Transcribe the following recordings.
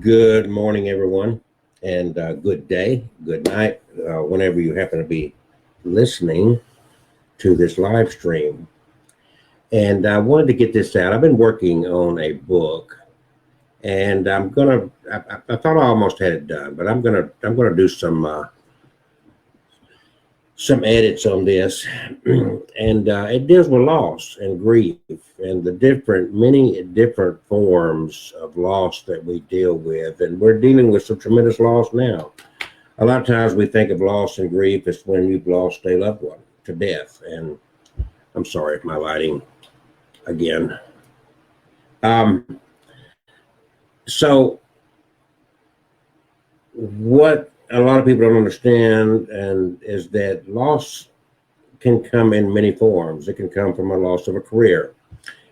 Good morning, everyone, and good day, good night, whenever you happen to be listening to this live stream. And I wanted to get this out. I've been working on a book, and I thought I almost had it done, but I'm gonna do some edits on this, and it deals with loss and grief and many different forms of loss that we deal with, and we're dealing with some tremendous loss now. A lot of times we think of loss and grief as when you've lost a loved one to death, and I'm sorry if my lighting again. Um, so what a lot of people don't understand and is that loss can come in many forms. It can come from a loss of a career.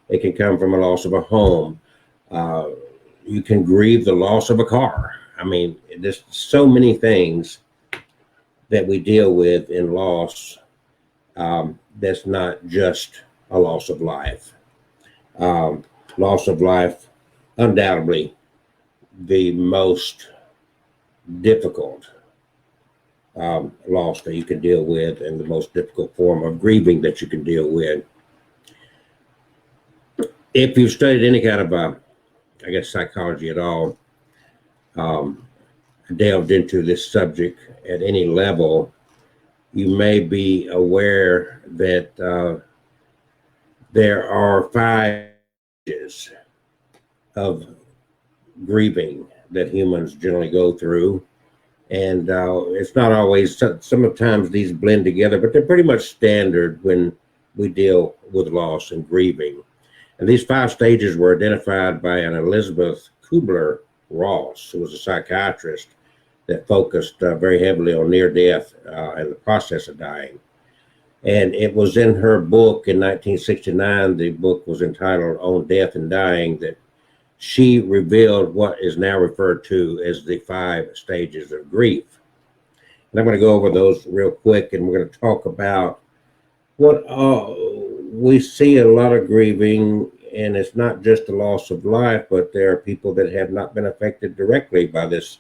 It can come from a loss of a home. Uh, you can grieve the loss of a car. I mean, there's so many things that we deal with in loss, that's not just a loss of life. Um, Loss of life, undoubtedly, the most difficult loss that you can deal with, and the most difficult form of grieving that you can deal with. If you've studied any kind of, I guess, psychology at all, um, delved into this subject at any level, you may be aware that there are 5 stages of grieving that humans generally go through. And it's not always, sometimes these blend together, but they're pretty much standard when we deal with loss and grieving. And these 5 stages were identified by an Elizabeth Kubler-Ross, who was a psychiatrist that focused very heavily on near death and the process of dying. And it was in her book in 1969, the book was entitled On Death and Dying, that she revealed what is now referred to as the 5 stages of grief. And I'm going to go over those real quick, and we're going to talk about what we see a lot of grieving, and it's not just the loss of life, but there are people that have not been affected directly by this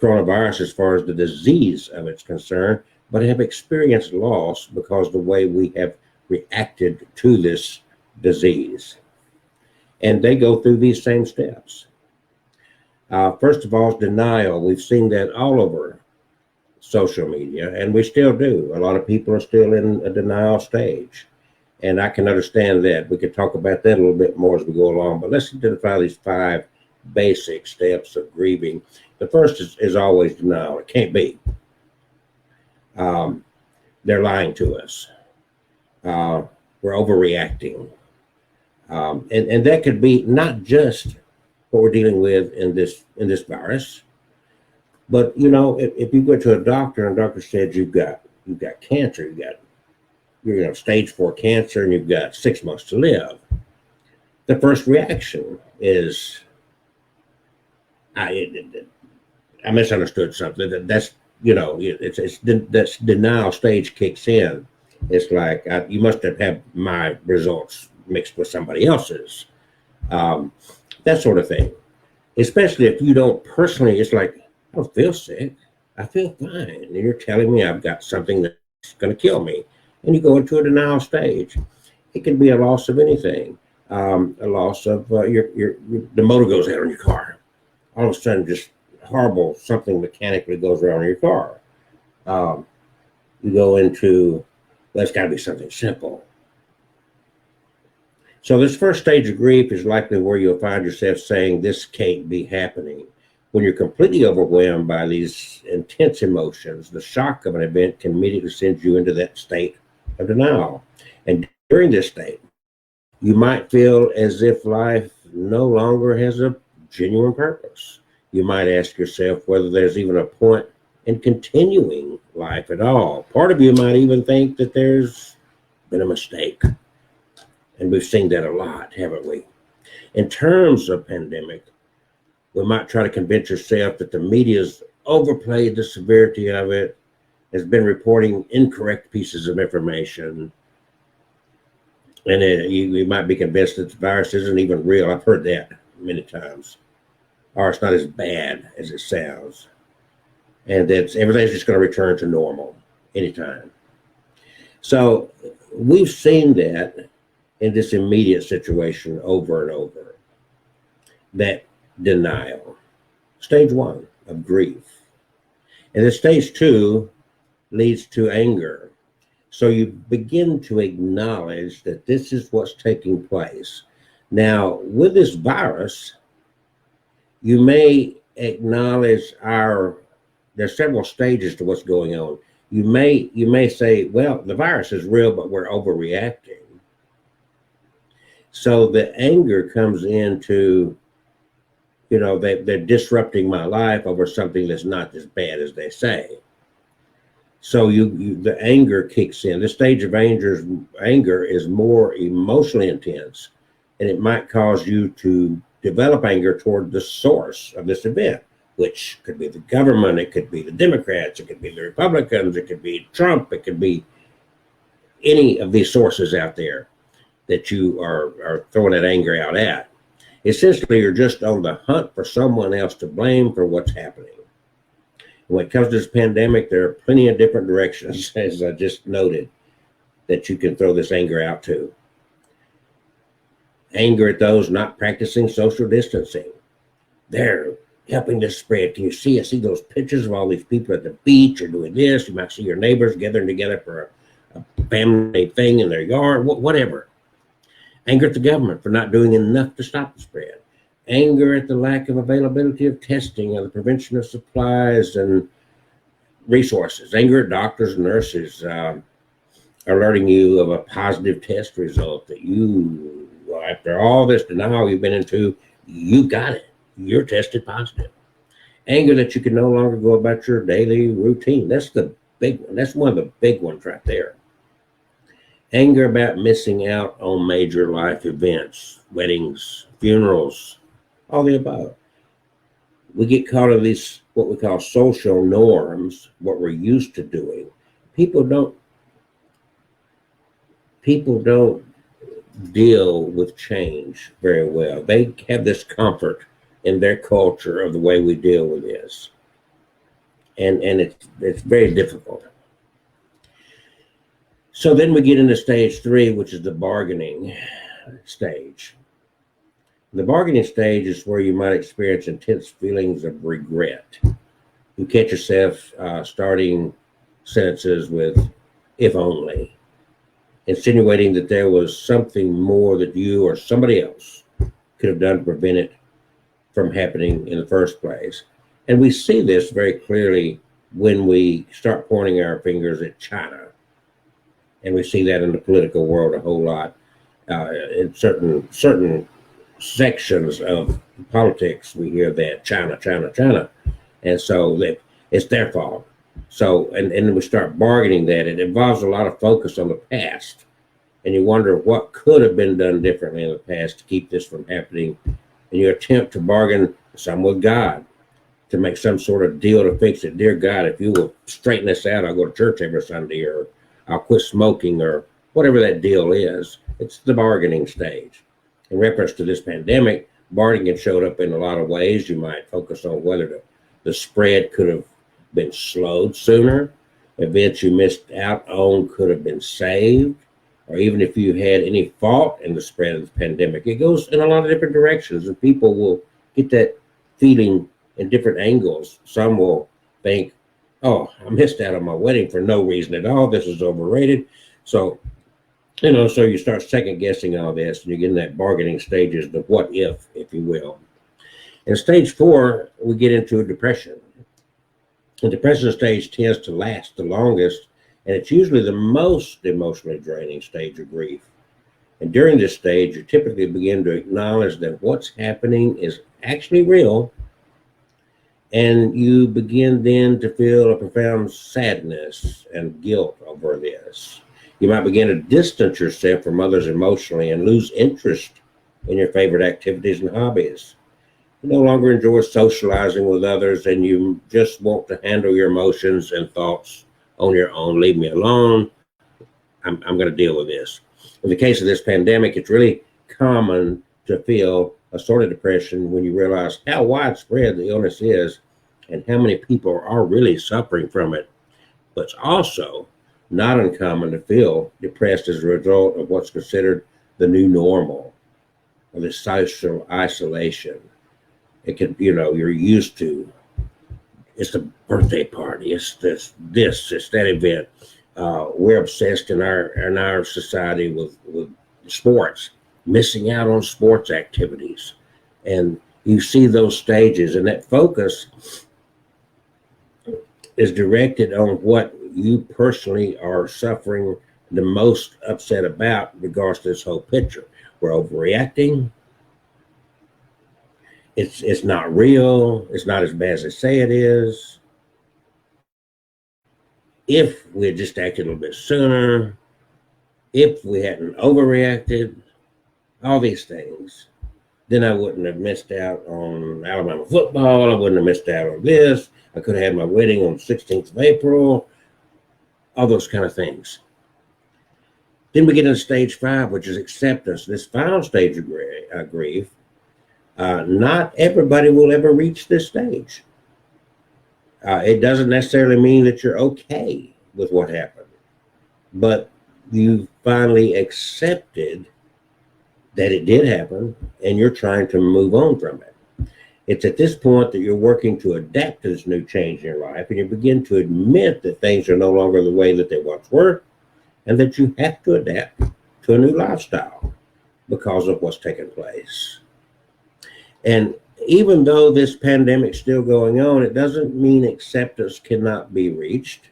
coronavirus as far as the disease of it's concerned, but have experienced loss because of the way we have reacted to this disease. And they go through these same steps. First of all, denial. We've seen that all over social media, and we still do. A lot of people are still in a denial stage, and I can understand that. We could talk about that a little bit more as we go along, but let's identify these 5 basic steps of grieving. The first is always denial. It can't be. They're lying to us. We're overreacting. And that could be not just what we're dealing with in this virus, but if you go to a doctor and the doctor said you've got cancer, you're stage 4 cancer, and you've got 6 months to live, the first reaction is I misunderstood something. That's that's denial stage kicks in. It's like you must have had my results mixed with somebody else's, that sort of thing. Especially if you don't personally, it's like, I don't feel sick, I feel fine, and you're telling me I've got something that's going to kill me, and you go into a denial stage. It can be a loss of anything, a loss of the motor goes out on your car. All of a sudden, just horrible, something mechanically goes wrong in your car. You go into, that's got to be something simple. So this first stage of grief is likely where you'll find yourself saying, this can't be happening. When you're completely overwhelmed by these intense emotions, the shock of an event can immediately send you into that state of denial. And during this state, you might feel as if life no longer has a genuine purpose. You might ask yourself whether there's even a point in continuing life at all. Part of you might even think that there's been a mistake. And we've seen that a lot, haven't we? In terms of pandemic, we might try to convince yourself that the media's overplayed the severity of it, has been reporting incorrect pieces of information, and you might be convinced that the virus isn't even real. I've heard that many times. or it's not as bad as it sounds, and that everything's just going to return to normal anytime. So we've seen that in this immediate situation over and over, that denial. Stage 1 of grief. And then stage 2 leads to anger. So you begin to acknowledge that this is what's taking place. Now, with this virus, you may acknowledge there's several stages to what's going on. You may say, well, the virus is real, but we're overreacting. So the anger comes into, they're disrupting my life over something that's not as bad as they say. So the anger kicks in. This stage of anger is more emotionally intense, and it might cause you to develop anger toward the source of this event, which could be the government, it could be the Democrats, it could be the Republicans, it could be Trump, it could be any of these sources out there that you are throwing that anger out at. Essentially, you're just on the hunt for someone else to blame for what's happening. When it comes to this pandemic, there are plenty of different directions, as I just noted, that you can throw this anger out to. Anger at those not practicing social distancing. They're helping this spread. Can you see? I see those pictures of all these people at the beach or doing this. You might see your neighbors gathering together for a family thing in their yard, whatever. Anger at the government for not doing enough to stop the spread. Anger at the lack of availability of testing and the prevention of supplies and resources. Anger at doctors and nurses alerting you of a positive test result that you, after all this denial you've been into, you got it. You're tested positive. Anger that you can no longer go about your daily routine. That's the big one. That's one of the big ones right there. Anger about missing out on major life events, weddings, funerals, all the above. We get caught in these, what we call social norms, what we're used to doing. People don't deal with change very well. They have this comfort in their culture of the way we deal with this. And it's very difficult. So then we get into stage 3, which is the bargaining stage. The bargaining stage is where you might experience intense feelings of regret. You catch yourself starting sentences with "if only," insinuating that there was something more that you or somebody else could have done to prevent it from happening in the first place. And we see this very clearly when we start pointing our fingers at China. And we see that in the political world a whole lot. In certain sections of politics, we hear that China, China, China. And so that it's their fault. So, and then we start bargaining that. It involves a lot of focus on the past. And you wonder what could have been done differently in the past to keep this from happening. And you attempt to bargain some with God to make some sort of deal to fix it. Dear God, if you will straighten this out, I'll go to church every Sunday, or I'll quit smoking, or whatever that deal is. It's the bargaining stage. In reference to this pandemic, bargaining showed up in a lot of ways. You might focus on whether the spread could have been slowed sooner, events you missed out on could have been saved, or even if you had any fault in the spread of the pandemic. It goes in a lot of different directions, and people will get that feeling in different angles. Some will think, oh, I missed out on my wedding for no reason at all. This is overrated. So you start second guessing all this, and you get in that bargaining stages, the what if you will. In stage 4, we get into a depression. The depression stage tends to last the longest, and it's usually the most emotionally draining stage of grief. And during this stage, you typically begin to acknowledge that what's happening is actually real, and you begin then to feel a profound sadness and guilt over this. You might begin to distance yourself from others emotionally and lose interest in your favorite activities and hobbies. You no longer enjoy socializing with others, and you just want to handle your emotions and thoughts on your own. Leave me alone. I'm going to deal with this. In the case of this pandemic, it's really common to feel a sort of depression when you realize how widespread the illness is and how many people are really suffering from it. But it's also not uncommon to feel depressed as a result of what's considered the new normal, or the social isolation. It can, you're used to. It's the birthday party. It's it's that event. We're obsessed in our society with sports, missing out on sports activities, and you see those stages, and that focus is directed on what you personally are suffering the most upset about in regards to this whole picture. We're overreacting. It's not real. It's not as bad as they say it is. If we had just acted a little bit sooner, if we hadn't overreacted, all these things, then I wouldn't have missed out on Alabama football. I wouldn't have missed out on this. I could have had my wedding on the 16th of April, all those kind of things. Then we get into stage 5, which is acceptance. This final stage of grief, not everybody will ever reach this stage. It doesn't necessarily mean that you're okay with what happened, but you finally accepted that it did happen and you're trying to move on from it. It's at this point that you're working to adapt to this new change in your life, and you begin to admit that things are no longer the way that they once were, and that you have to adapt to a new lifestyle because of what's taken place. And even though this pandemic is still going on, it doesn't mean acceptance cannot be reached.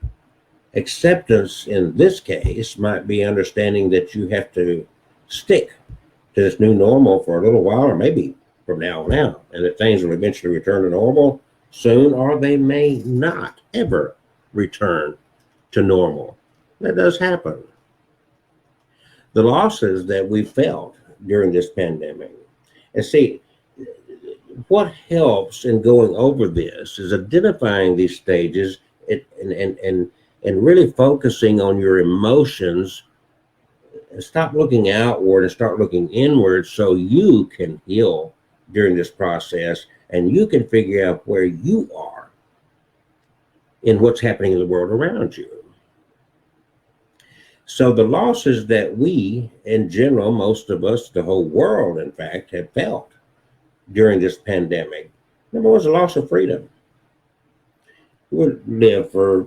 Acceptance in this case might be understanding that you have to stick to this new normal for a little while, or maybe from now on out, and that things will eventually return to normal soon, or they may not ever return to normal. That does happen. The losses that we felt during this pandemic, and see, what helps in going over this is identifying these stages and really focusing on your emotions, and stop looking outward and start looking inward so you can heal during this process, and you can figure out where you are in what's happening in the world around you. So the losses that we, in general, most of us, the whole world, in fact, have felt during this pandemic. Number one is the loss of freedom. We lived for,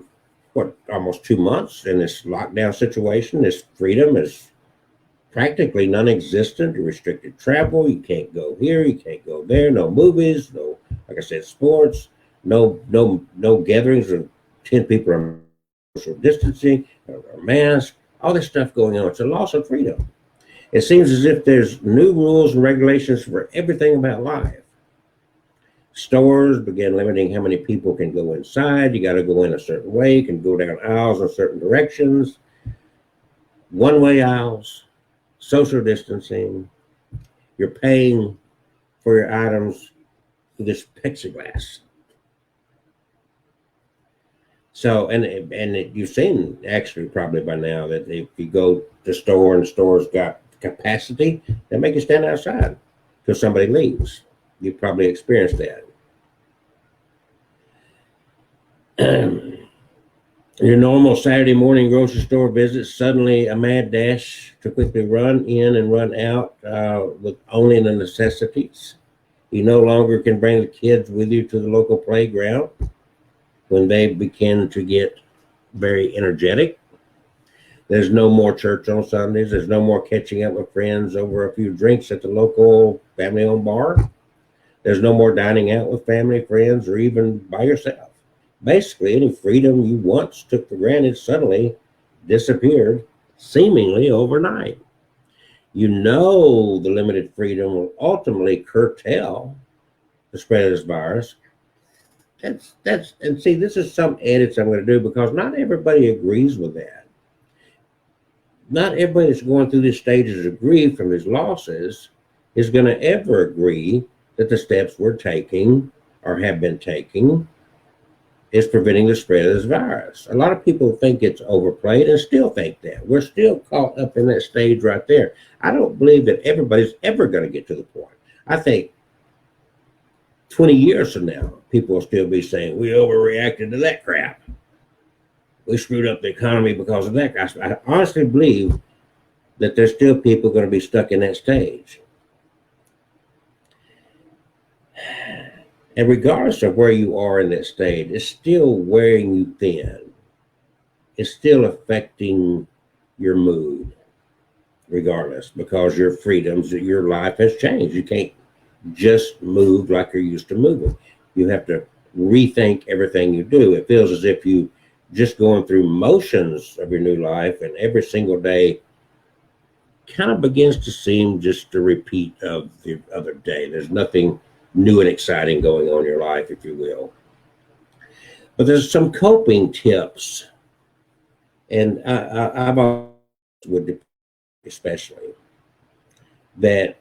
almost 2 months in this lockdown situation. This freedom is practically non-existent. Restricted travel. You can't go here. You can't go there. No movies. No, like I said, sports. No gatherings of 10 people on social distancing or masks. All this stuff going on. It's a loss of freedom. It seems as if there's new rules and regulations for everything about life. Stores began limiting how many people can go inside. You got to go in a certain way. You can go down aisles in certain directions. One-way aisles, social distancing. You're paying for your items through this plexiglass. So, and you've seen actually probably by now that if you go to the store and the store's got capacity, they make you stand outside till somebody leaves. You've probably experienced that. Your normal Saturday morning grocery store visit, suddenly a mad dash to quickly run in and run out with only the necessities. You no longer can bring the kids with you to the local playground when they begin to get very energetic. There's no more church on Sundays. There's no more catching up with friends over a few drinks at the local family-owned bar. There's no more dining out with family, friends, or even by yourself. Basically, any freedom you once took for granted suddenly disappeared, seemingly overnight. You know the limited freedom will ultimately curtail the spread of this virus. And see, this is some edits I'm going to do because not everybody agrees with that. Not everybody that's going through these stages of grief from his losses is going to ever agree that the steps we're taking or have been taking is preventing the spread of this virus. A lot of people think it's overplayed and still think that. We're still caught up in that stage right there. I don't believe that everybody's ever going to get to the point I think 20 years from now, people will still be saying, we overreacted to that crap. We screwed up the economy because of that. I honestly believe that there's still people going to be stuck in that stage. And regardless of where you are in that stage, it's still wearing you thin. It's still affecting your mood, regardless, because your freedoms, your life has changed. You can't just move like you're used to moving. You have to rethink everything you do. It feels as if you just going through motions of your new life, and every single day kind of begins to seem just a repeat of the other day. There's nothing new and exciting going on in your life, if you will. But there's some coping tips, and I've always would especially that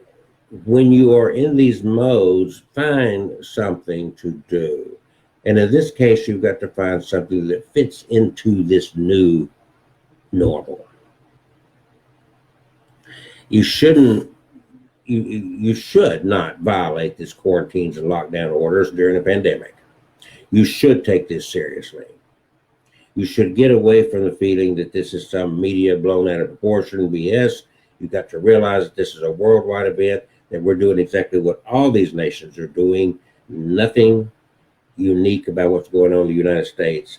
when you are in these modes, find something to do. And in this case, you've got to find something that fits into this new normal. You should not violate these quarantines and lockdown orders during a pandemic. You should take this seriously. You should get away from the feeling that this is some media blown out of proportion BS. You've got to realize that this is a worldwide event, that we're doing exactly what all these nations are doing. Nothing unique about what's going on in the United States.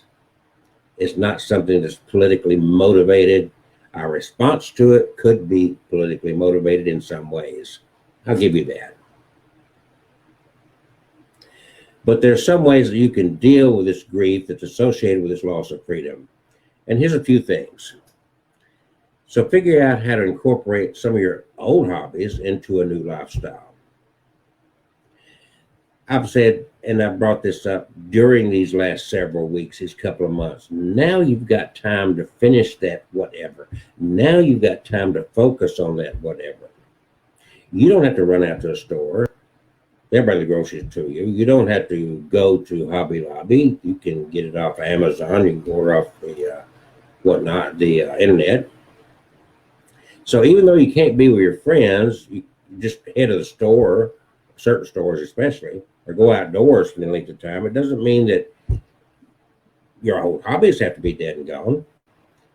It's not something that's politically motivated. Our response to it could be politically motivated in some ways. I'll give you that. But there's some ways that you can deal with this grief that's associated with this loss of freedom. And here's a few things. So figure out how to incorporate some of your old hobbies into a new lifestyle. I've said, and I've brought this up during these last several weeks, these couple of months. Now you've got time to finish that whatever. Now you've got time to focus on that whatever. You don't have to run out to a store. They'll bring the groceries to you. You don't have to go to Hobby Lobby. You can get it off Amazon. You can order off the internet. So even though you can't be with your friends, you just head to the store, certain stores especially, or go outdoors for the length of time. It doesn't mean that your old hobbies have to be dead and gone.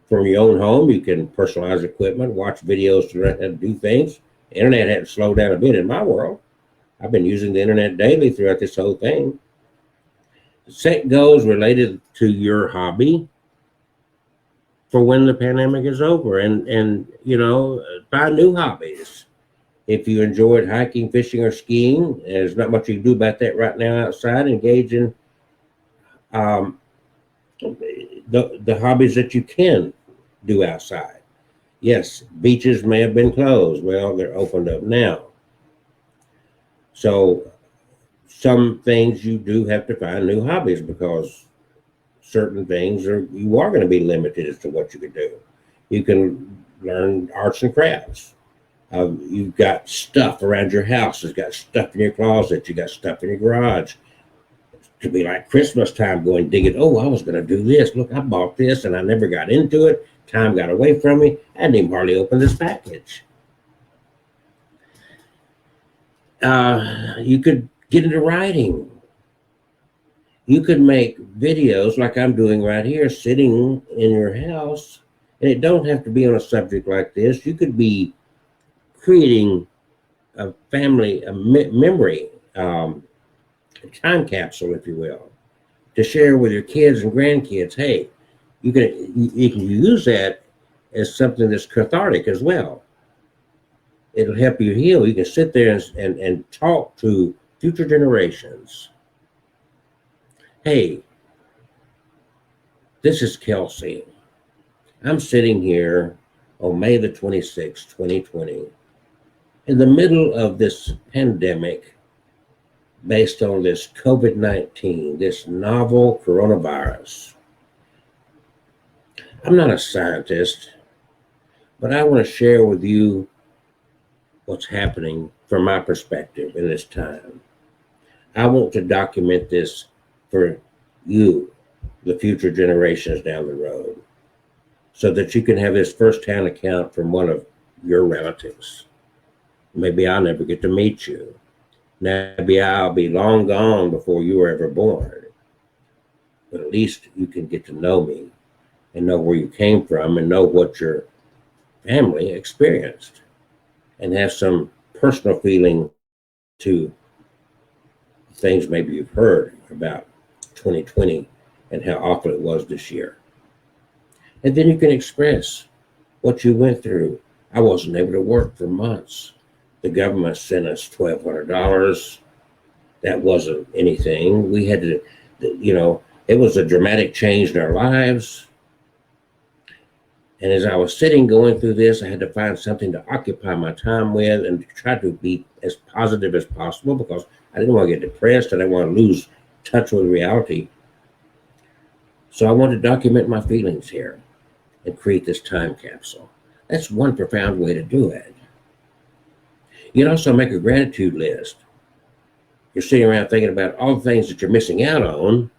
From your own home, you can personalize equipment, watch videos to learn how to do things. The internet had to slow down a bit in my world. I've been using the internet daily throughout this whole thing. Set goals related to your hobby for when the pandemic is over, and find new hobbies. If you enjoyed hiking, fishing, or skiing, there's not much you can do about that right now outside. Engage in the hobbies that you can do outside. Yes, beaches may have been closed. Well, they're opened up now. So some things you do have to find new hobbies, because certain things you are going to be limited as to what you can do. You can learn arts and crafts. You've got stuff around your house. You've got stuff in your closet. You got stuff in your garage. It could be like Christmas time, going digging. Oh, I was going to do this. Look, I bought this and I never got into it. Time got away from me. I didn't even hardly open this package. You could get into writing. You could make videos like I'm doing right here, sitting in your house. And it don't have to be on a subject like this. You could be creating a family, memory, a time capsule, if you will, to share with your kids and grandkids. Hey, you can use that as something that's cathartic as well. It'll help you heal. You can sit there and talk to future generations. Hey, this is Kelsey. I'm sitting here on May the 26th, 2020, in the middle of this pandemic based on this COVID-19, this novel coronavirus. I'm not a scientist, but I want to share with you what's happening from my perspective in this time. I want to document this for you, the future generations down the road, so that you can have this firsthand account from one of your relatives. Maybe I'll never get to meet you. Maybe I'll be long gone before you were ever born, but at least you can get to know me and know where you came from and know what your family experienced and have some personal feeling to things maybe you've heard about 2020 and how awful it was this year. And then you can express what you went through. I wasn't able to work for months. The government sent us $1,200. That wasn't anything. We had to, it was a dramatic change in our lives. And as I was sitting going through this, I had to find something to occupy my time with and to try to be as positive as possible because I didn't want to get depressed. I didn't want to lose touch with reality. So I wanted to document my feelings here and create this time capsule. That's one profound way to do it. You can also make a gratitude list. You're sitting around thinking about all the things that you're missing out on,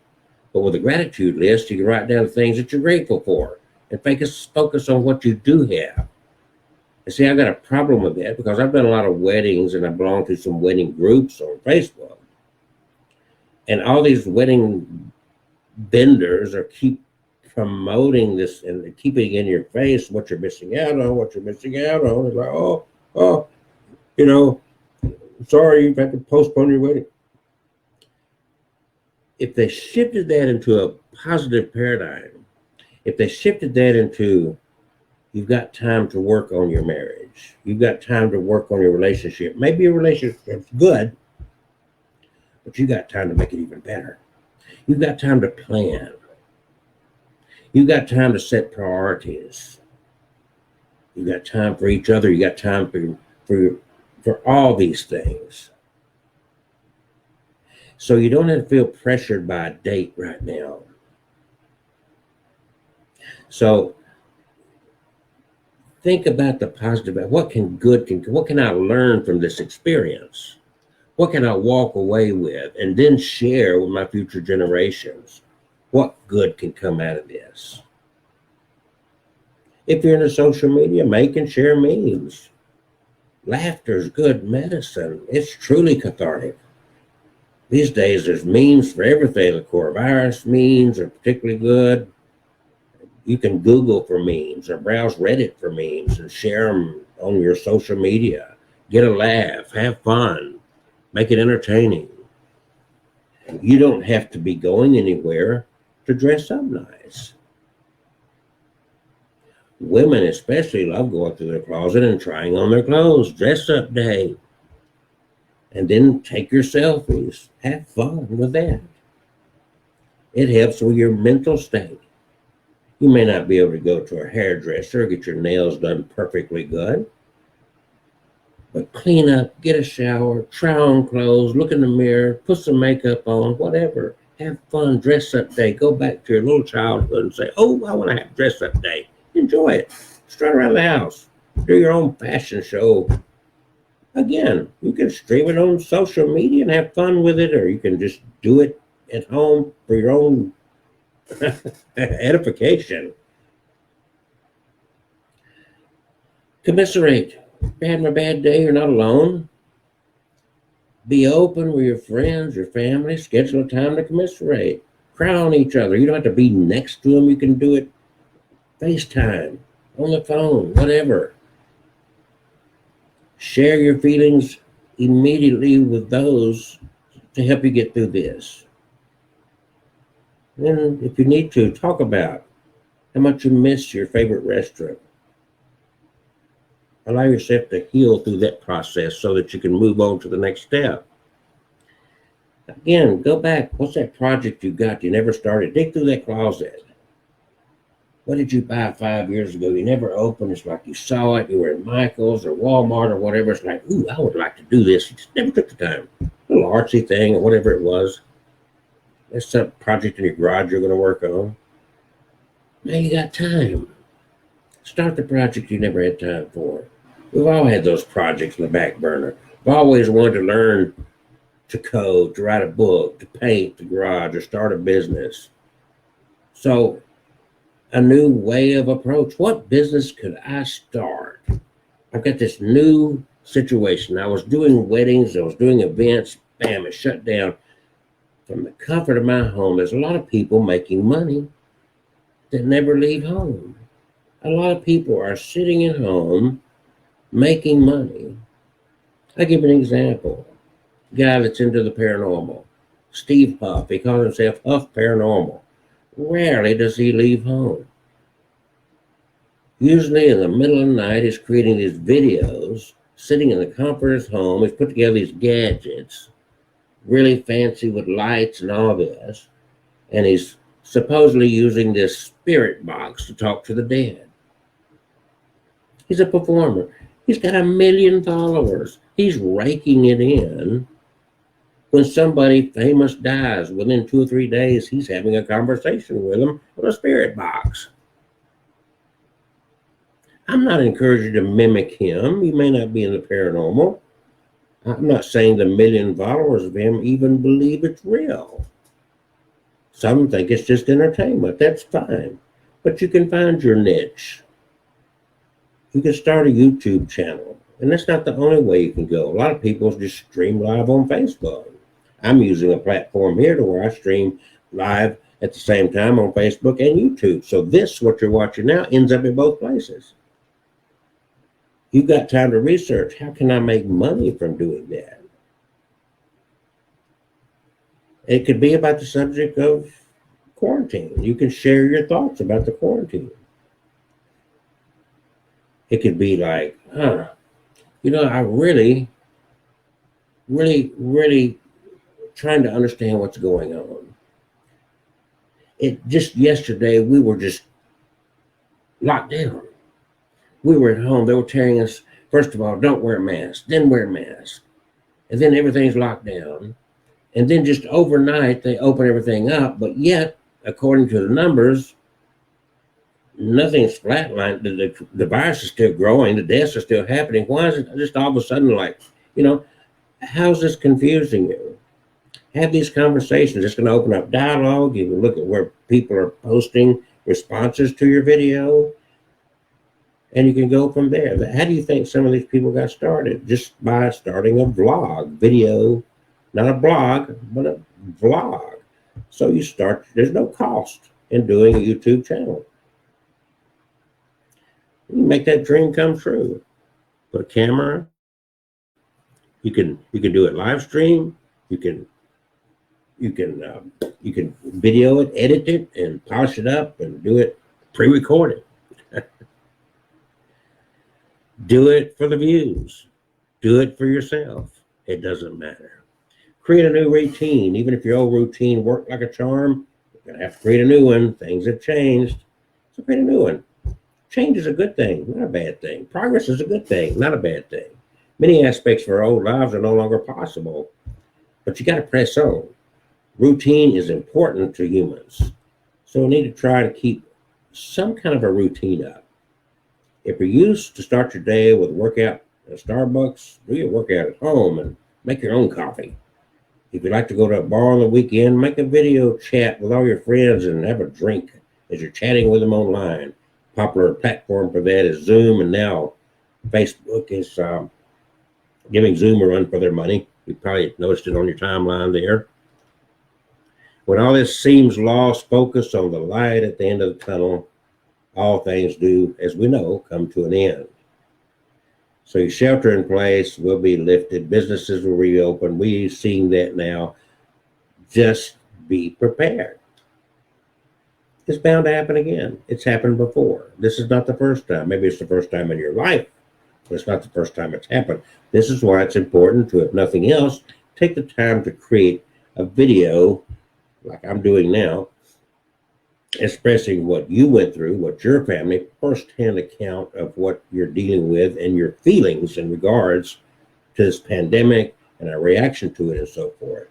but with a gratitude list, you can write down the things that you're grateful for and focus on what you do have. And see, I got a problem with that because I've done a lot of weddings and I belong to some wedding groups on Facebook. And all these wedding vendors are keep promoting this and keeping in your face what you're missing out on, what you're missing out on. It's like, sorry, you've had to postpone your wedding. If they shifted that into a positive paradigm, if they shifted that into, you've got time to work on your marriage, you've got time to work on your relationship. Maybe your relationship's good, but you got time to make it even better. You've got time to plan. You've got time to set priorities. You've got time for each other. You got time for all these things. So you don't have to feel pressured by a date right now. So think about the positive. What can I learn from this experience? What can I walk away with and then share with my future generations? What good can come out of this? If you're into social media, make and share memes. Laughter is good medicine. It's truly cathartic. These days, there's memes for everything. The coronavirus memes are particularly good. You can Google for memes or browse Reddit for memes and share them on your social media. Get a laugh, have fun, make it entertaining. You don't have to be going anywhere to dress up nice. Women especially love going through their closet and trying on their clothes. Dress up day. And then take your selfies. Have fun with that. It helps with your mental state. You may not be able to go to a hairdresser or get your nails done perfectly good. But clean up, get a shower, try on clothes, look in the mirror, put some makeup on, whatever. Have fun, dress up day. Go back to your little childhood and say, oh, I want to have dress up day. Enjoy it. Strut around the house. Do your own fashion show. Again, you can stream it on social media and have fun with it, or you can just do it at home for your own edification. Commiserate. If you're having a bad day, you're not alone. Be open with your friends, your family. Schedule a time to commiserate. Cry on each other. You don't have to be next to them. You can do it FaceTime, on the phone, whatever. Share your feelings immediately with those to help you get through this. Then, if you need to, talk about how much you miss your favorite restaurant. Allow yourself to heal through that process so that you can move on to the next step. Again, go back. What's that project you got you never started? Dig through that closet. What did you buy 5 years ago? You never opened. It's like you saw it. You were at Michael's or Walmart or whatever. It's like, ooh, I would like to do this. You just never took the time. A little artsy thing or whatever it was. That's some project in your garage you're going to work on. Now you got time. Start the project you never had time for. We've all had those projects in the back burner. We've always wanted to learn to code, to write a book, to paint the garage, or start a business. So, a new way of approach. What business could I start? I've got this new situation. I was doing weddings, I was doing events, bam, it shut down. From the comfort of my home, there's a lot of people making money that never leave home. A lot of people are sitting at home making money. I'll give you an example. Guy that's into the paranormal, Steve Huff. He calls himself Huff Paranormal. Rarely does he leave home. Usually in the middle of the night, he's creating these videos, sitting in the comfort of his home. He's put together these gadgets, really fancy with lights and all this. And he's supposedly using this spirit box to talk to the dead. He's a performer. He's got 1 million followers. He's raking it in. When somebody famous dies, within 2 or 3 days, he's having a conversation with them on a spirit box. I'm not encouraging you to mimic him. You may not be in the paranormal. I'm not saying the 1 million followers of him even believe it's real. Some think it's just entertainment. That's fine. But you can find your niche. You can start a YouTube channel. And that's not the only way you can go. A lot of people just stream live on Facebook. I'm using a platform here to where I stream live at the same time on Facebook and YouTube. So this, what you're watching now, ends up in both places. You've got time to research. How can I make money from doing that? It could be about the subject of quarantine. You can share your thoughts about the quarantine. It could be like, I really trying to understand what's going on. Just yesterday, we were just locked down. We were at home. They were telling us, first of all, don't wear masks, then wear masks. And then everything's locked down. And then just overnight, they open everything up. But yet, according to the numbers, nothing's flatlined. The virus is still growing. The deaths are still happening. Why is it just all of a sudden like, how's this confusing you? Have these conversations. It's going to open up dialogue. You can look at where people are posting responses to your video. And you can go from there. How do you think some of these people got started? Just by starting a vlog, video, not a blog, but a vlog. So you start, there's no cost in doing a YouTube channel. You make that dream come true. Put a camera. You can do it live stream. You can video it, edit it, and polish it up, and do it pre-recorded. Do it for the views. Do it for yourself. It doesn't matter. Create a new routine. Even if your old routine worked like a charm, you're going to have to create a new one. Things have changed. So create a new one. Change is a good thing, not a bad thing. Progress is a good thing, not a bad thing. Many aspects of our old lives are no longer possible, but you got to press on. Routine is important to humans. So we need to try to keep some kind of a routine up. If you're used to start your day with a workout at Starbucks, do your workout at home and make your own coffee. If you like to go to a bar on the weekend, make a video chat with all your friends and have a drink as you're chatting with them online. Popular platform for that is Zoom, and now Facebook is giving Zoom a run for their money. You probably noticed it on your timeline there. When all this seems lost, focus on the light at the end of the tunnel. All things do, as we know, come to an end. So your shelter in place will be lifted. Businesses will reopen. We've seen that now. Just be prepared. It's bound to happen again. It's happened before. This is not the first time. Maybe it's the first time in your life, but it's not the first time it's happened. This is why it's important to, if nothing else, take the time to create a video like I'm doing now, expressing what you went through, what your family, first-hand account of what you're dealing with and your feelings in regards to this pandemic and our reaction to it and so forth.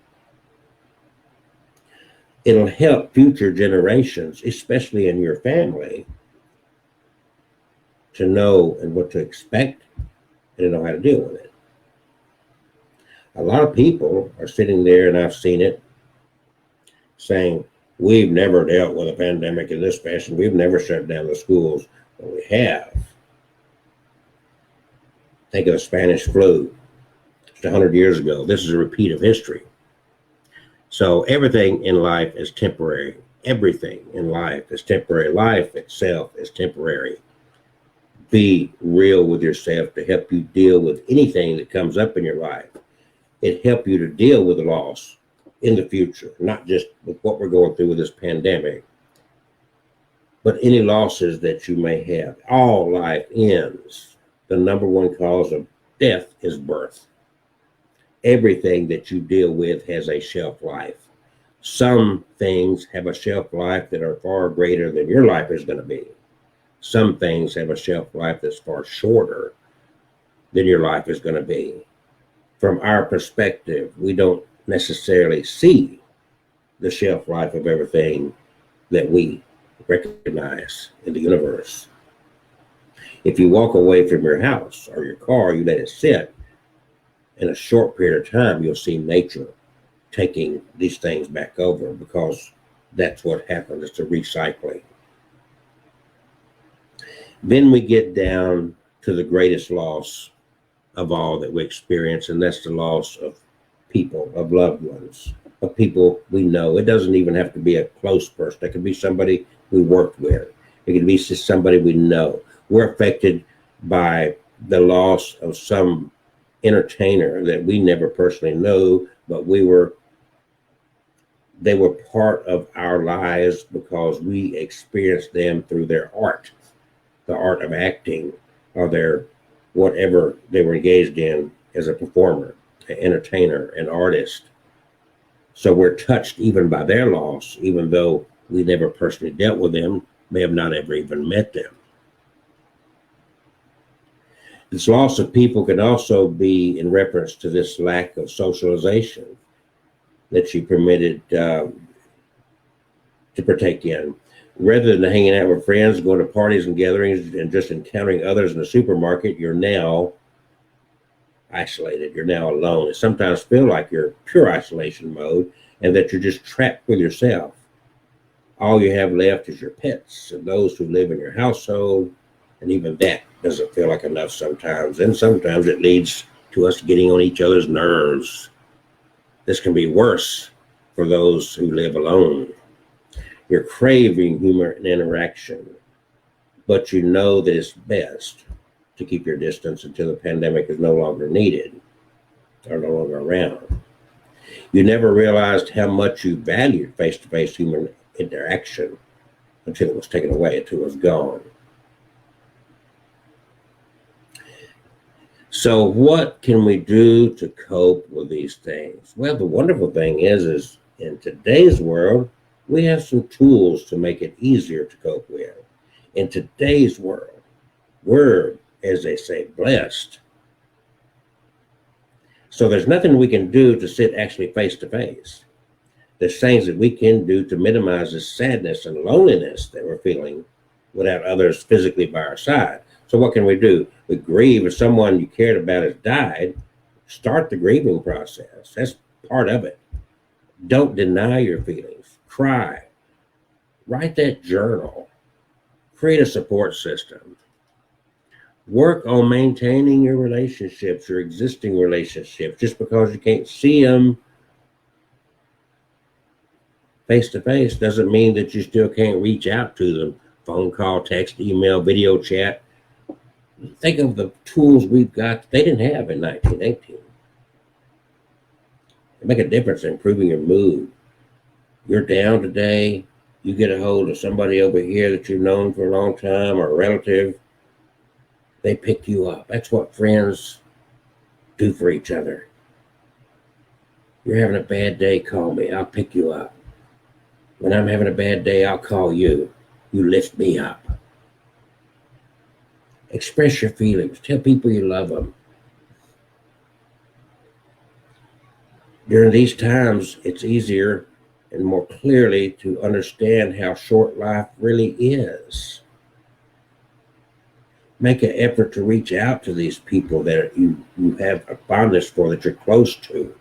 It'll help future generations, especially in your family, to know and what to expect and to know how to deal with it. A lot of people are sitting there, and I've seen it, saying, we've never dealt with a pandemic in this fashion. We've never shut down the schools. Well, we have. Think of the Spanish flu just 100 years ago. This is a repeat of history. So everything in life is temporary. Everything in life is temporary. Life itself is temporary. Be real with yourself to help you deal with anything that comes up in your life. It helps you to deal with the loss in the future, not just with what we're going through with this pandemic, but any losses that you may have. All life ends. The number one cause of death is birth. Everything that you deal with has a shelf life. Some things have a shelf life that are far greater than your life is going to be. Some things have a shelf life that's far shorter than your life is going to be. From our perspective, we don't necessarily see the shelf life of everything that we recognize in the universe. If you walk away from your house or your car, you let it sit, in a short period of time, you'll see nature taking these things back over, because that's what happens. It's a recycling. Then we get down to the greatest loss of all that we experience, and that's the loss of people, of loved ones, of people we know. It doesn't even have to be a close person. It could be somebody we worked with. It could be just somebody we know. We're affected by the loss of some entertainer that we never personally know, but they were part of our lives because we experienced them through their art, the art of acting, or their whatever they were engaged in as a performer, an entertainer, an artist. So we're touched even by their loss, even though we never personally dealt with them, may have not ever even met them. This loss of people can also be in reference to this lack of socialization that you permitted to partake in. Rather than hanging out with friends, going to parties and gatherings, and just encountering others in the supermarket, you're now isolated. You're now alone. It sometimes feels like you're pure isolation mode and that you're just trapped with yourself. All you have left is your pets and those who live in your household, and even that doesn't feel like enough sometimes. And sometimes it leads to us getting on each other's nerves. This can be worse for those who live alone. You're craving human interaction, but you know that it's best to keep your distance until the pandemic is no longer needed or no longer around. You never realized how much you valued face-to-face human interaction until it was taken away, until it was gone. So what can we do to cope with these things? Well, the wonderful thing is in today's world, we have some tools to make it easier to cope with. In today's world, we're, as they say, blessed. So there's nothing we can do to sit actually face to face. There's things that we can do to minimize the sadness and loneliness that we're feeling without others physically by our side. So what can we do? We grieve. If someone you cared about has died, start the grieving process. That's part of it. Don't deny your feelings. Cry. Write that journal. Create a support system. Work on maintaining your relationships, your existing relationships. Just because you can't see them face to face doesn't mean that you still can't reach out to them. Phone call, text, email, video chat. Think of the tools we've got they didn't have in 1918. They make a difference in improving your mood. You're down today, you get a hold of somebody over here that you've known for a long time or a relative, they pick you up. That's what friends do for each other. You're having a bad day, call me, I'll pick you up. When I'm having a bad day, I'll call you. You lift me up. Express your feelings. Tell people you love them. During these times, it's easier and more clearly to understand how short life really is. Make an effort to reach out to these people that you have a fondness for, that you're close to,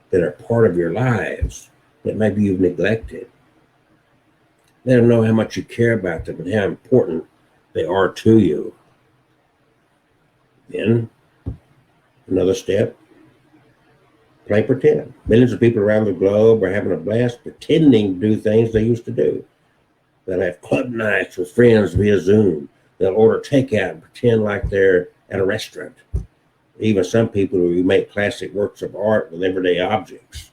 that are part of your lives, that maybe you've neglected. Let them know how much you care about them and how important they are to you. Then Another step, play pretend. Millions of people around the globe are having a blast pretending to do things they used to do. They'll have club nights with friends via Zoom. They'll order takeout and pretend like they're at a restaurant. Even some people who make classic works of art with everyday objects.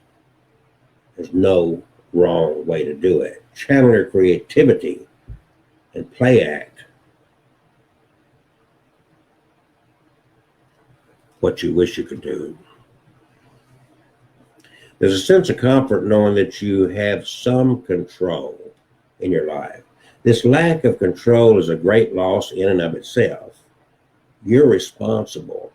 There's no wrong way to do it. Channel your creativity and play act what you wish you could do. There's a sense of comfort knowing that you have some control in your life. This lack of control is a great loss in and of itself. You're responsible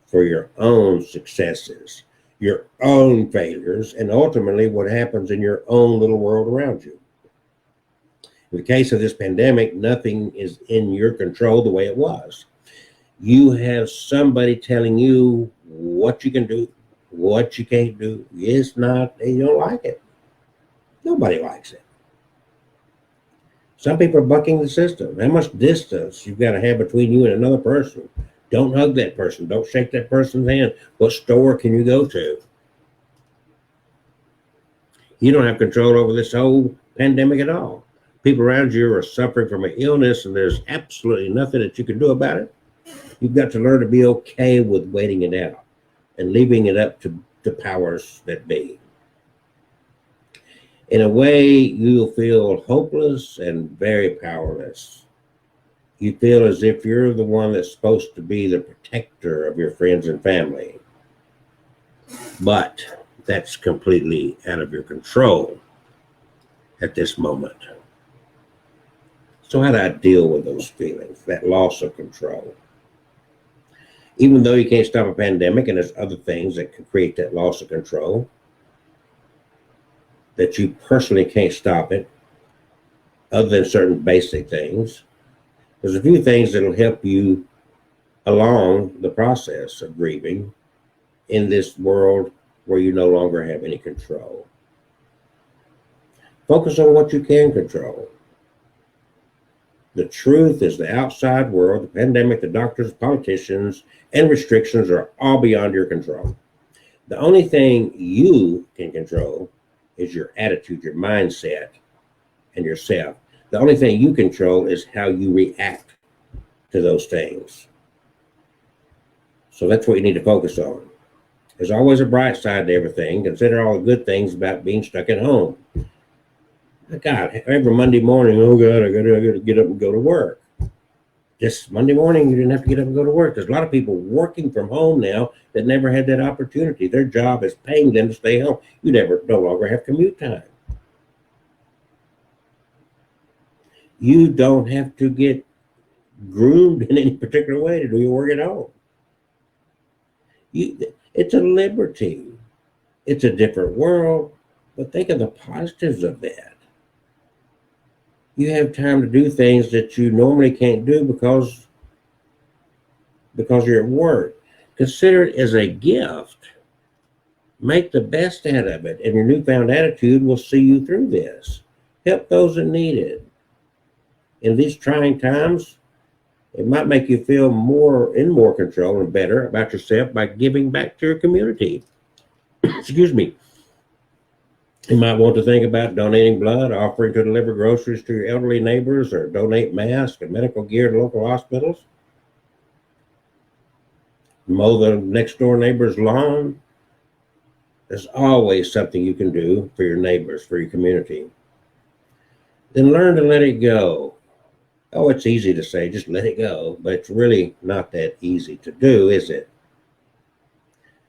for your own successes, your own failures, and ultimately what happens in your own little world around you. In the case of this pandemic, nothing is in your control the way it was. You have somebody telling you what you can do, what you can't do. It's not, you don't like it. Nobody likes it. Some people are bucking the system. How much distance you've got to have between you and another person. Don't hug that person. Don't shake that person's hand. What store can you go to? You don't have control over this whole pandemic at all. People around you are suffering from an illness and there's absolutely nothing that you can do about it. You've got to learn to be okay with waiting it out and leaving it up to the powers that be. In a way, you'll feel hopeless and very powerless. You feel as if you're the one that's supposed to be the protector of your friends and family. But that's completely out of your control at this moment. So how do I deal with those feelings, that loss of control? Even though you can't stop a pandemic and there's other things that can create that loss of control, that you personally can't stop it, other than certain basic things, there's a few things that'll help you along the process of grieving in this world where you no longer have any control. Focus on what you can control. The truth is the outside world, the pandemic, the doctors, politicians, and restrictions are all beyond your control. The only thing you can control is your attitude, your mindset, and yourself. The only thing you control is how you react to those things. So that's what you need to focus on. There's always a bright side to everything. Consider all the good things about being stuck at home. God, every Monday morning, oh God, I gotta get up and go to work. Just Monday morning, you didn't have to get up and go to work. There's a lot of people working from home now that never had that opportunity. Their job is paying them to stay home. You no longer have commute time. You don't have to get groomed in any particular way to do your work at home. It's a liberty. It's a different world, but think of the positives of that. You have time to do things that you normally can't do because you're at work. Consider it as a gift. Make the best out of it, and your newfound attitude will see you through this. Help those that need it. In these trying times, it might make you feel more control and better about yourself by giving back to your community. Excuse me. You might want to think about donating blood, offering to deliver groceries to your elderly neighbors, or donate masks and medical gear to local hospitals. Mow the next door neighbor's lawn. There's always something you can do for your neighbors, for your community. Then learn to let it go. Oh, it's easy to say, just let it go, but it's really not that easy to do, is it?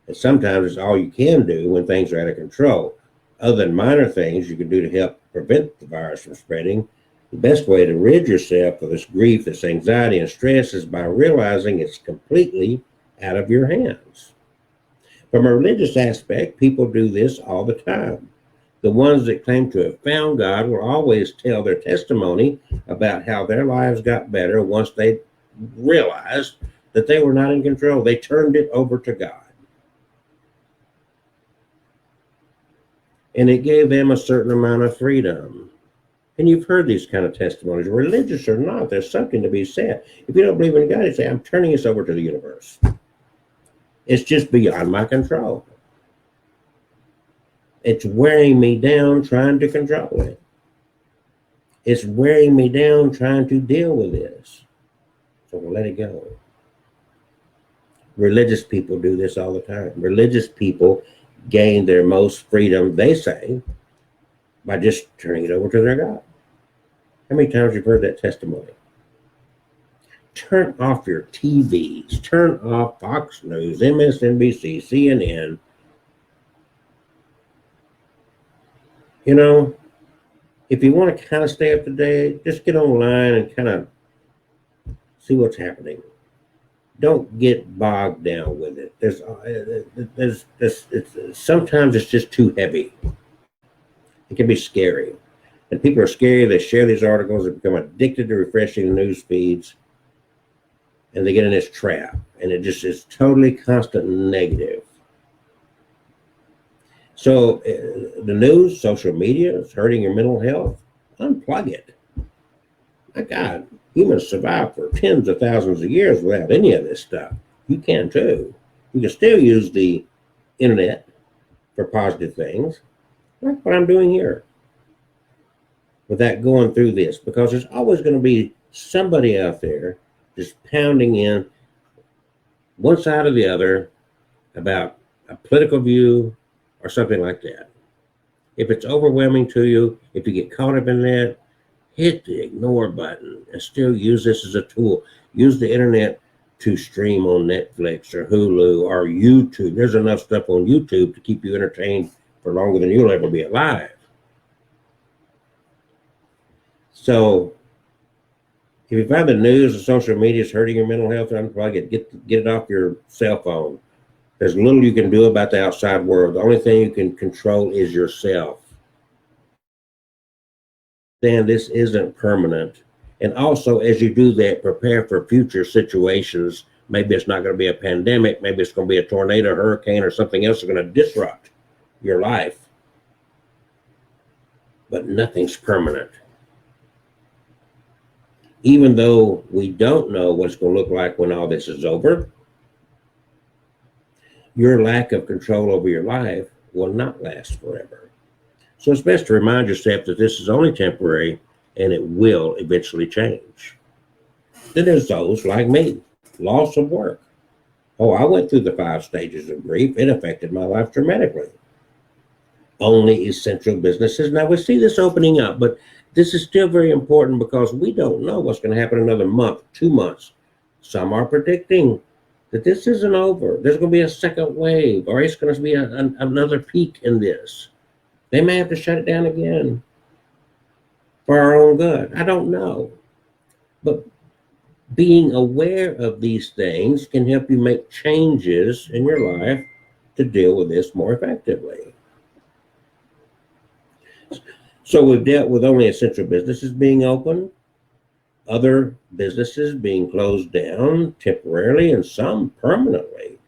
And sometimes it's all you can do when things are out of control. Other than minor things you can do to help prevent the virus from spreading, the best way to rid yourself of this grief, this anxiety and stress is by realizing it's completely out of your hands. From a religious aspect, people do this all the time. The ones that claim to have found God will always tell their testimony about how their lives got better once they realized that they were not in control. They turned it over to God. And it gave them a certain amount of freedom. And you've heard these kind of testimonies, religious or not, there's something to be said. If you don't believe in God, you say, I'm turning this over to the universe. It's just beyond my control. It's wearing me down trying to control it. It's wearing me down trying to deal with this. So let it go. Religious people do this all the time. Religious people gain their most freedom, they say, by just turning it over to their God. How many times you've heard that testimony? Turn off your TVs, turn off Fox News, MSNBC, CNN. You know, if you want to kind of stay up to date, just get online and kind of see what's happening. Don't get bogged down with it. Sometimes it's just too heavy. It can be scary. And people are scary. They share these articles. They become addicted to refreshing news feeds. And they get in this trap. And it just is totally constant negative. So the news, social media is hurting your mental health. Unplug it. My God, humans survive for tens of thousands of years without any of this stuff. You can too. You can still use the internet for positive things, like what I'm doing here, without going through this, because there's always going to be somebody out there just pounding in one side or the other about a political view or something like that. If it's overwhelming to you, if you get caught up in that, hit the ignore button and still use this as a tool. Use the internet to stream on Netflix or Hulu or YouTube. There's enough stuff on YouTube to keep you entertained for longer than you'll ever be alive. So if you find the news or social media is hurting your mental health, unplug it. Get it off your cell phone. There's little you can do about the outside world. The only thing you can control is yourself. Then this isn't permanent. And also, as you do that, prepare for future situations. Maybe it's not going to be a pandemic. Maybe it's going to be a tornado, hurricane, or something else that's going to disrupt your life. But nothing's permanent. Even though we don't know what it's going to look like when all this is over, your lack of control over your life will not last forever. So it's best to remind yourself that this is only temporary and it will eventually change. Then there's those like me, loss of work. Oh, I went through the 5 stages of grief. It affected my life dramatically. Only essential businesses. Now we see this opening up, but this is still very important because we don't know what's going to happen another month, 2 months. Some are predicting that this isn't over. There's going to be a second wave, or it's going to be another peak in this. They may have to shut it down again for our own good. I don't know. But being aware of these things can help you make changes in your life to deal with this more effectively. So we've dealt with only essential businesses being open, other businesses being closed down temporarily, and some permanently.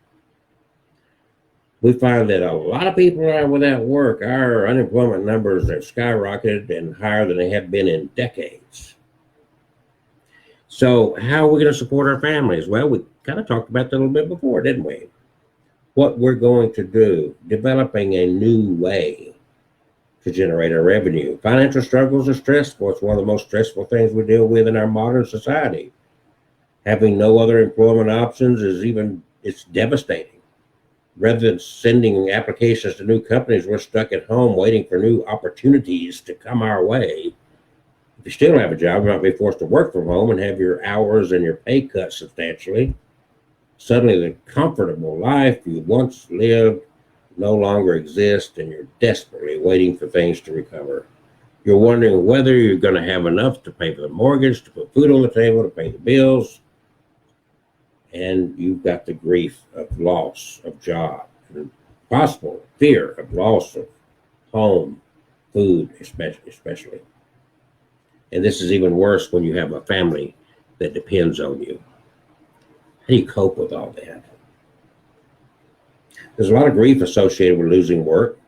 We find that a lot of people are without work. Our unemployment numbers have skyrocketed and higher than they have been in decades. So how are we going to support our families? Well, we kind of talked about that a little bit before, didn't we? What we're going to do, developing a new way to generate our revenue. Financial struggles are stressful. It's one of the most stressful things we deal with in our modern society. Having no other employment options it's devastating. Rather than sending applications to new companies, we're stuck at home waiting for new opportunities to come our way. If you still have a job, you might be forced to work from home and have your hours and your pay cut substantially. Suddenly the comfortable life you once lived no longer exists, and you're desperately waiting for things to recover. You're wondering whether you're going to have enough to pay for the mortgage, to put food on the table, to pay the bills. And you've got the grief of loss of job, and possible fear of loss of home, food, especially. And this is even worse when you have a family that depends on you. How do you cope with all that? There's a lot of grief associated with losing work.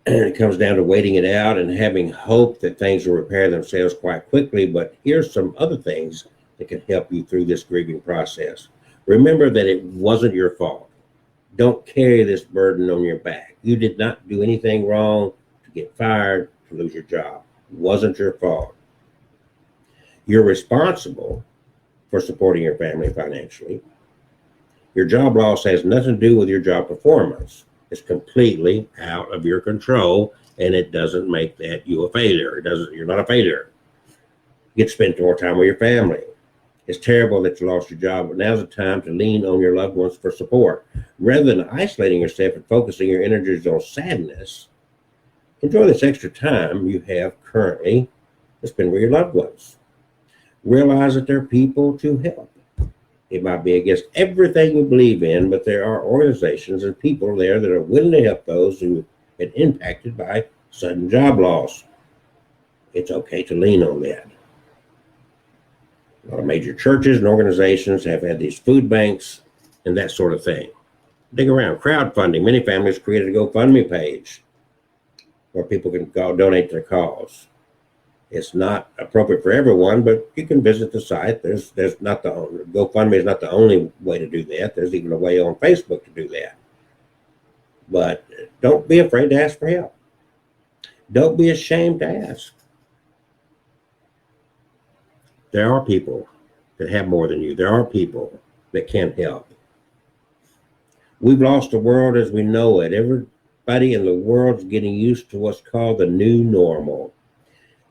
And it comes down to waiting it out and having hope that things will repair themselves quite quickly. But here's some other things that can help you through this grieving process. Remember that it wasn't your fault. Don't carry this burden on your back. You did not do anything wrong to get fired, to lose your job. It wasn't your fault. You're responsible for supporting your family financially. Your job loss has nothing to do with your job performance. It's completely out of your control, and it doesn't make that you a failure. You're not a failure. You get to spend more time with your family. It's terrible that you lost your job, but now's the time to lean on your loved ones for support. Rather than isolating yourself and focusing your energies on sadness, enjoy this extra time you have currently to spend with your loved ones. Realize that there are people to help. It might be against everything you believe in, but there are organizations and people there that are willing to help those who have been impacted by sudden job loss. It's okay to lean on that. A lot of major churches and organizations have had these food banks and that sort of thing. Dig around. Crowdfunding. Many families created a GoFundMe page where people can donate to their cause. It's not appropriate for everyone, but you can visit the site. There's not the only, GoFundMe is not the only way to do that. There's even a way on Facebook to do that. But don't be afraid to ask for help. Don't be ashamed to ask. There are people that have more than you. There are people that can help. We've lost the world as we know it. Everybody in the world's getting used to what's called the new normal.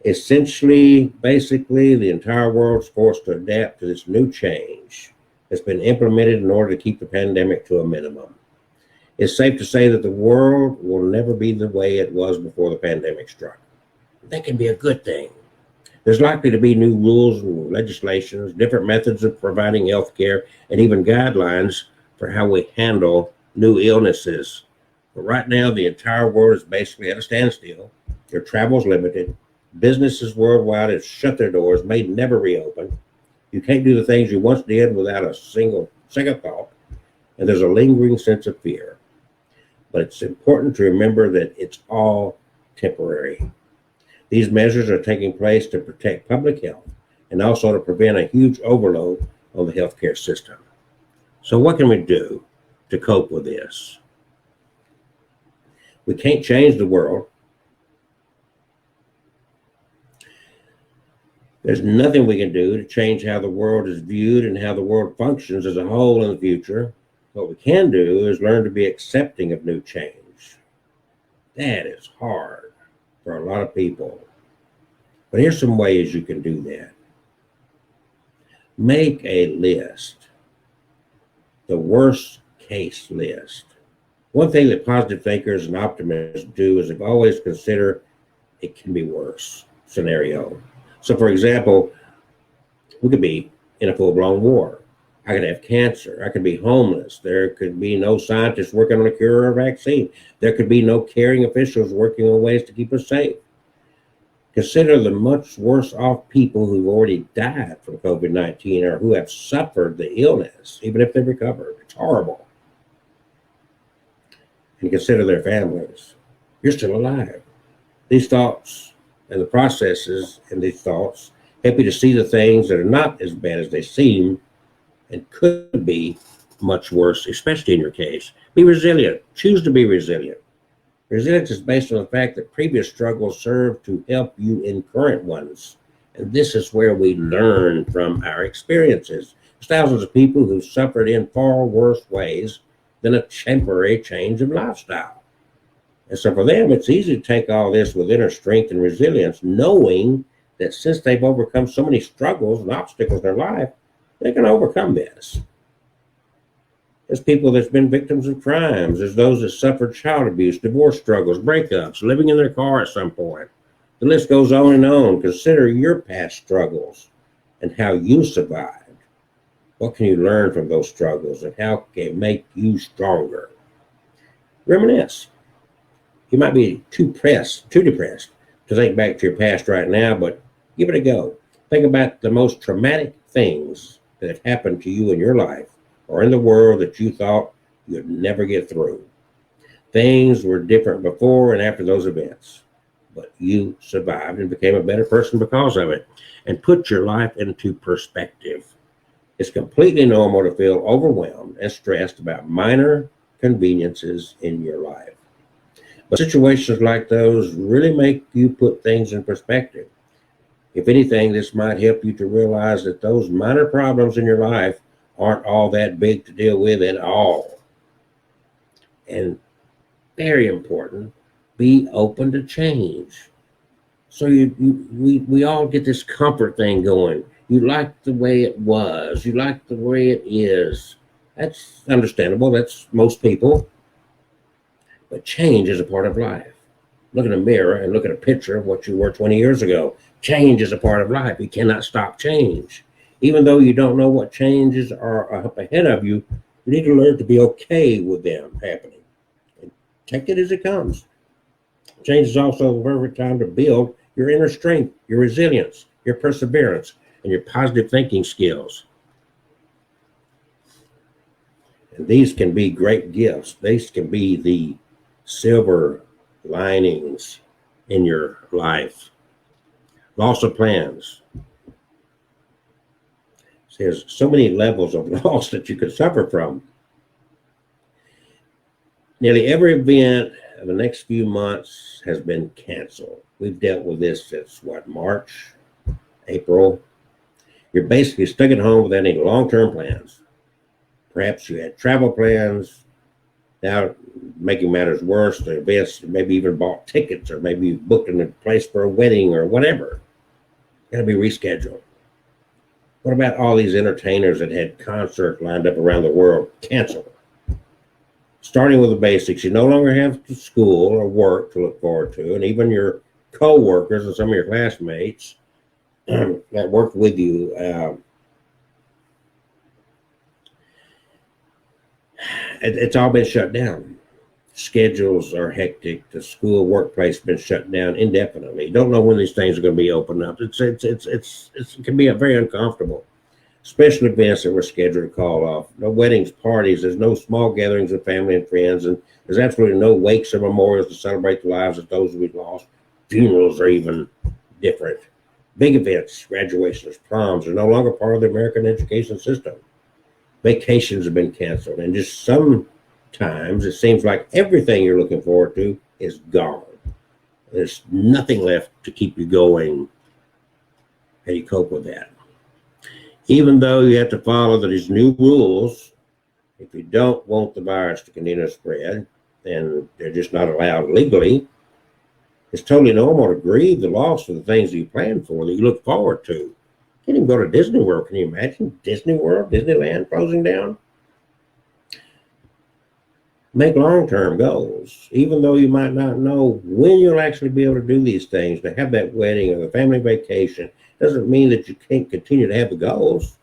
Essentially, basically, the entire world's forced to adapt to this new change that's been implemented in order to keep the pandemic to a minimum. It's safe to say that the world will never be the way it was before the pandemic struck. That can be a good thing. There's likely to be new rules and legislations, different methods of providing health care, and even guidelines for how we handle new illnesses. But right now, the entire world is basically at a standstill. Your travel's limited. Businesses worldwide have shut their doors, may never reopen. You can't do the things you once did without a single second thought. And there's a lingering sense of fear. But it's important to remember that it's all temporary. These measures are taking place to protect public health and also to prevent a huge overload on the healthcare system. So what can we do to cope with this? We can't change the world. There's nothing we can do to change how the world is viewed and how the world functions as a whole in the future. What we can do is learn to be accepting of new change. That is hard for a lot of people. But here's some ways you can do that. Make a list, the worst case list. One thing that positive thinkers and optimists do is they've always consider it can be worse scenario. So for example, we could be in a full-blown war. I could have cancer. I could be homeless. There could be no scientists working on a cure or a vaccine. There could be no caring officials working on ways to keep us safe. Consider the much worse off people who've already died from COVID-19 or who have suffered the illness, even if they've recovered. It's horrible. And consider their families. You're still alive. These thoughts and the processes in these thoughts help you to see the things that are not as bad as they seem and could be much worse, especially in your case. Be resilient. Choose to be resilient. Resilience is based on the fact that previous struggles serve to help you in current ones. And this is where we learn from our experiences. There's thousands of people who suffered in far worse ways than a temporary change of lifestyle. And so for them, it's easy to take all this with inner strength and resilience, knowing that since they've overcome so many struggles and obstacles in their life, they can overcome this. There's people that's been victims of crimes. There's those that suffered child abuse, divorce struggles, breakups, living in their car at some point. The list goes on and on. Consider your past struggles and how you survived. What can you learn from those struggles and how can it make you stronger? Reminisce. You might be too depressed to think back to your past right now, but give it a go. Think about the most traumatic things that have happened to you in your life or in the world that you thought you'd never get through. Things were different before and after those events, but you survived and became a better person because of it. And put your life into perspective. It's completely normal to feel overwhelmed and stressed about minor conveniences in your life. But situations like those really make you put things in perspective. If anything, this might help you to realize that those minor problems in your life aren't all that big to deal with at all. And very important, be open to change. So we all get this comfort thing going. You like the way it was. You like the way it is. That's understandable. That's most people. But change is a part of life. Look in a mirror and look at a picture of what you were 20 years ago. Change is a part of life. You cannot stop change. Even though you don't know what changes are up ahead of you, you need to learn to be okay with them happening. And take it as it comes. Change is also the perfect time to build your inner strength, your resilience, your perseverance, and your positive thinking skills. And these can be great gifts. These can be the silver linings in your life. Loss of plans. There's so many levels of loss that you could suffer from. Nearly every event of the next few months has been canceled. We've dealt with this since March, April. You're basically stuck at home without any long-term plans. Perhaps you had travel plans. Now, making matters worse, the events, maybe even bought tickets, or maybe you booked in a place for a wedding or whatever. Got to be rescheduled. What about all these entertainers that had concerts lined up around the world canceled? Starting with the basics, you no longer have school or work to look forward to, and even your co-workers and some of your classmates that worked with you, it's all been shut down. Schedules are hectic. The school workplace has been shut down indefinitely. You don't know when these things are going to be opened up. It can be very uncomfortable. Special events that were scheduled to call off. No weddings, parties. There's no small gatherings of family and friends, and there's absolutely no wakes or memorials to celebrate the lives of those we've lost. Funerals are even different. Big events, graduations, proms are no longer part of the American education system. Vacations have been canceled, and just sometimes it seems like everything you're looking forward to is gone. There's nothing left to keep you going. How do you cope with that? Even though you have to follow these new rules, if you don't want the virus to continue to spread, then they're just not allowed legally. It's totally normal to grieve the loss of the things that you planned for, that you look forward to. You can't even go to Disney World. Can you imagine Disney World, Disneyland closing down? Make long-term goals, even though you might not know when you'll actually be able to do these things. To have that wedding or the family vacation doesn't mean that you can't continue to have the goals.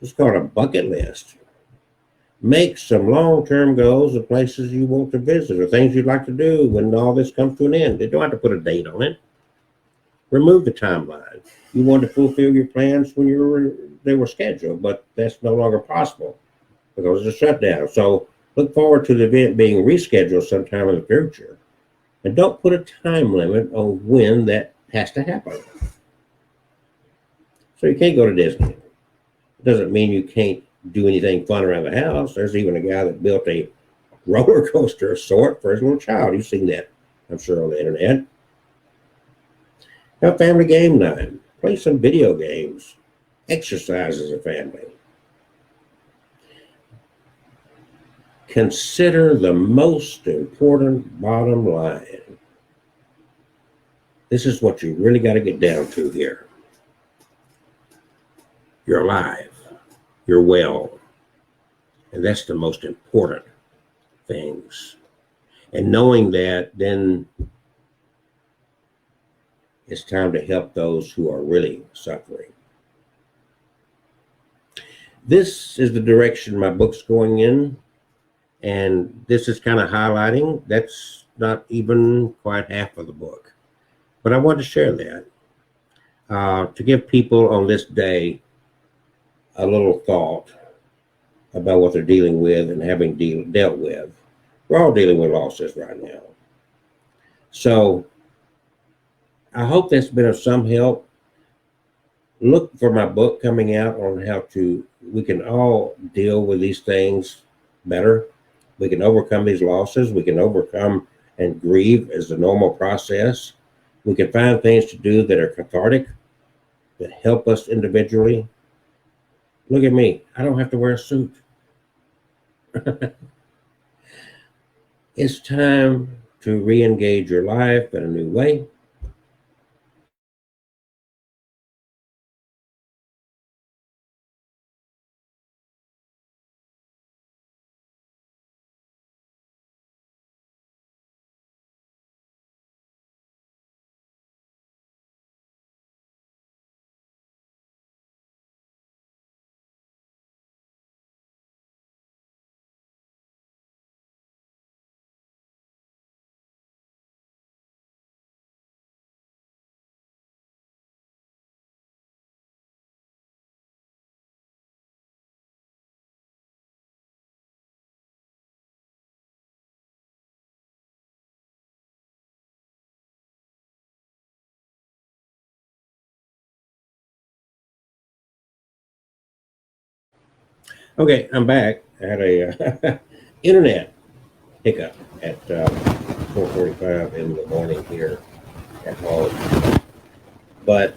It's called a bucket list. Make some long-term goals of places you want to visit or things you'd like to do when all this comes to an end. You don't have to put a date on it. Remove the timeline. You want to fulfill your plans when they were scheduled, but that's no longer possible because it's a shutdown. So look forward to the event being rescheduled sometime in the future. And don't put a time limit on when that has to happen. So you can't go to Disney. It doesn't mean you can't do anything fun around the house. There's even a guy that built a roller coaster Assort for his little child. You've seen that, I'm sure, on the internet. Have family game night. Play some video games. Exercise as a family. Consider the most important bottom line. This is what you really got to get down to here. You're alive. You're well. And that's the most important things. And knowing that, then it's time to help those who are really suffering. This is the direction my book's going in. And this is kind of highlighting. That's not even quite half of the book. But I want to share that to give people on this day a little thought about what they're dealing with and having dealt with. We're all dealing with losses right now. So I hope that's been of some help. Look for my book coming out on how we can all deal with these things better. We can overcome these losses. We can overcome and grieve as the normal process. We can find things to do that are cathartic, that help us individually. Look at me. I don't have to wear a suit. It's time to re-engage your life in a new way. Okay, I'm back. I had a internet hiccup at 4:45 in the morning here at home. But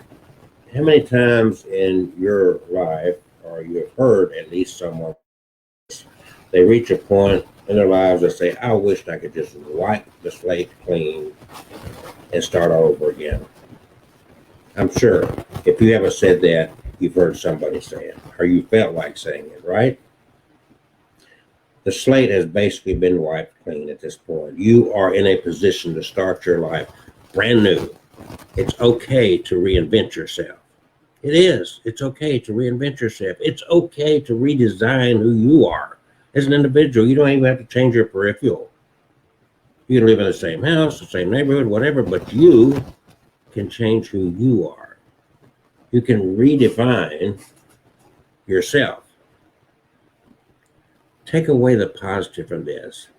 how many times in your life, or you have heard at least someone, they reach a point in their lives that say, I wish I could just wipe the slate clean and start all over again. I'm sure if you haven't said that, you've heard somebody say it, or you felt like saying it, right? The slate has basically been wiped clean at this point. You are in a position to start your life brand new. It's okay to reinvent yourself. It is. It's okay to reinvent yourself. It's okay to redesign who you are as an individual. You don't even have to change your peripheral. You can live in the same house, the same neighborhood, whatever, but you can change who you are. You can redefine yourself. Take away the positive from this.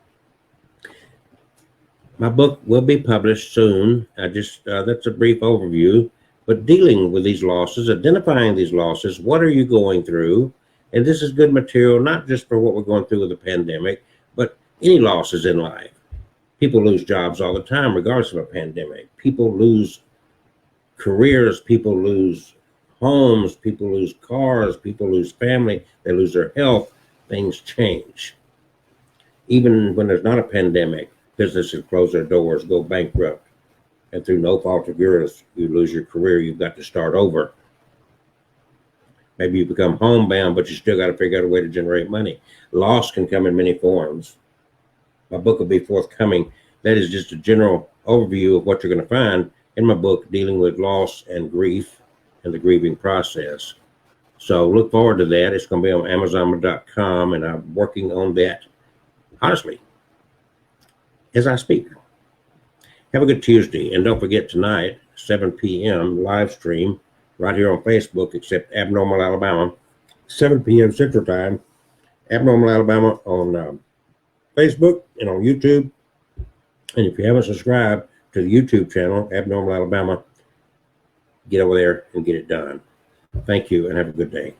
My book will be published soon. That's a brief overview, but dealing with these losses, identifying these losses, what are you going through? And this is good material, not just for what we're going through with the pandemic, but any losses in life. People lose jobs all the time, regardless of a pandemic. People lose careers, people lose homes, people lose cars, people lose family, they lose their health, things change. Even when there's not a pandemic, businesses close their doors, go bankrupt, and through no fault of yours, you lose your career, you've got to start over. Maybe you become homebound, but you still got to figure out a way to generate money. Loss can come in many forms. My book will be forthcoming. That is just a general overview of what you're going to find in my book, dealing with loss and grief and the grieving process. So look forward to that. It's going to be on Amazon.com, and I'm working on that, honestly, as I speak. Have a good Tuesday, and don't forget tonight, 7 p.m. live stream right here on Facebook, except Abnormal Alabama, 7 p.m. Central Time, Abnormal Alabama on Facebook and on YouTube. And if you haven't subscribed to the YouTube channel, Abnormal Alabama, get over there and get it done. Thank you, and have a good day.